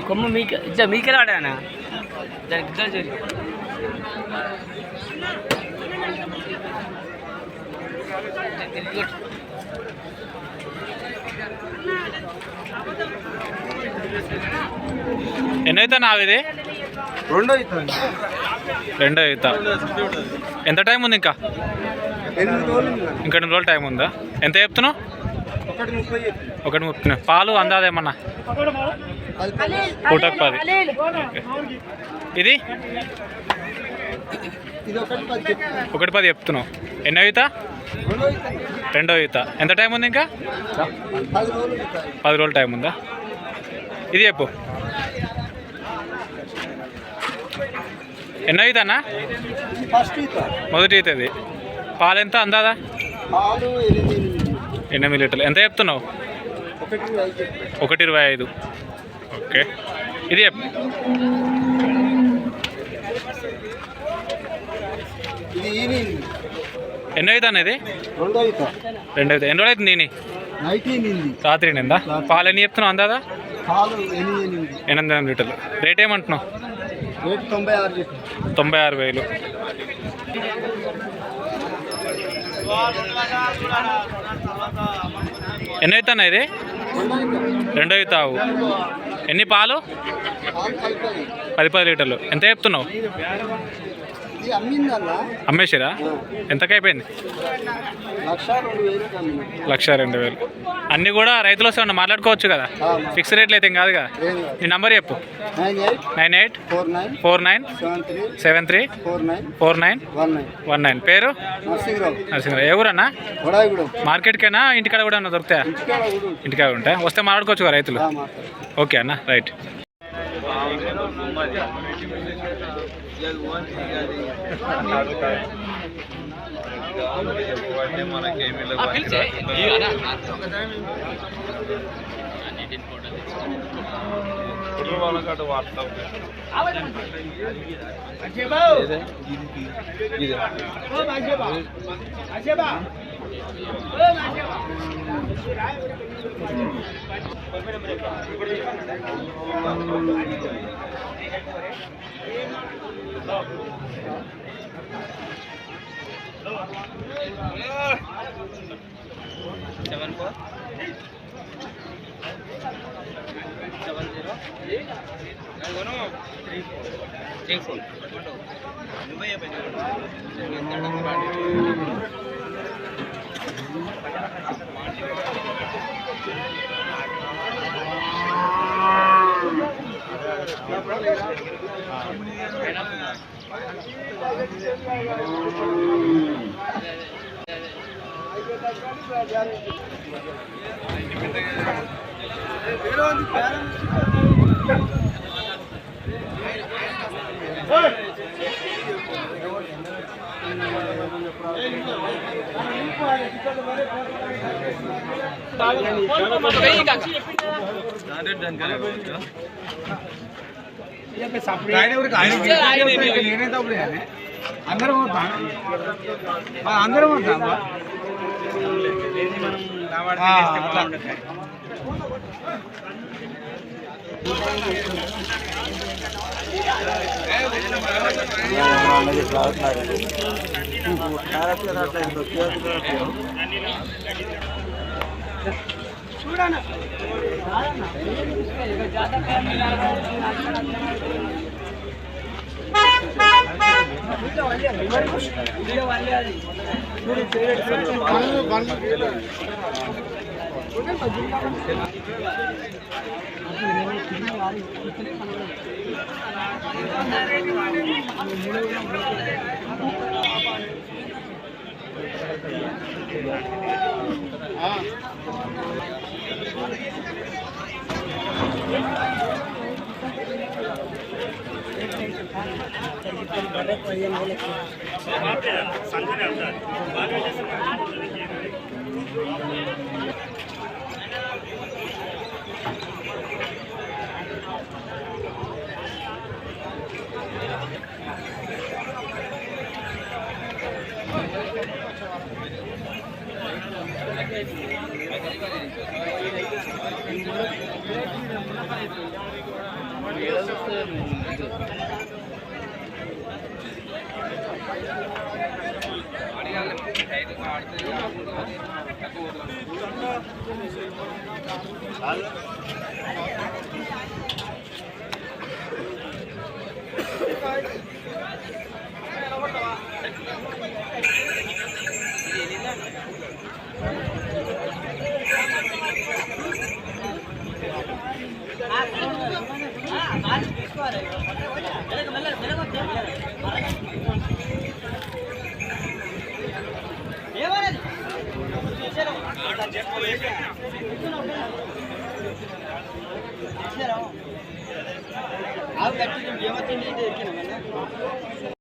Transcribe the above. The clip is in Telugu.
కొమ్మ మీకే ఆడానా దానికి ఇద్దరు చేసి ఎన్నైతే నావిది రెండో అవుతా ఎంత టైం ఉంది ఇంకా 8 రోజులు టైం ఉందా ఎంత చెప్తున్నావు 1:30 పాలు అందాదేమన్నా పూటకు 10 ఇది 1:10 చెప్తున్నావు ఎన్నో అవుతా రెండో అవుతా ఎంత టైం ఉంది ఇంకా 10 రోజులు టైం ఉందా ఇది చెప్పు ఎన్నో అవుతానా మొదటి అవుతుంది పాలు ఎంత అందాదా 8 లీటర్లు ఎంత చెప్తున్నావు 1:25 ఓకే ఇది చెప్పు ఎన్నో అవుతాను ఇది 2 అవుతా ఎన్ని రోజులు అవుతుంది నేను రాత్రి నిందా పాలు ఎన్ని చెప్తున్నావు అందాదా 8 లీటర్లు రేట్ ఏమంటున్నావు 96,000 ఎన్ని అవుతానా ఇది 2 అవుతావు ఎన్ని పాలు 10 లీటర్లు ఎంత చెప్తున్నావు అమ్మేసిరా ఎంతకు అయిపోయింది 1,02,000 అన్నీ కూడా రైతులు వస్తే మాట్లాడుకోవచ్చు కదా ఫిక్స్ రేట్లు అయితే కాదు కదా నీ నంబర్ చెప్పు 9849734919 పేరు నరసింహరావు ఏ ఊరన్నా మార్కెట్కైనా ఇంటికాడ కూడా దొరుకుతాయా ఇంటికాడ ఉంటాయా వస్తే మాట్లాడుకోవచ్చు కదా రైతులు ఓకే అన్న రైట్ చూడనా ఆవు కట్టి ఏమొచ్చింది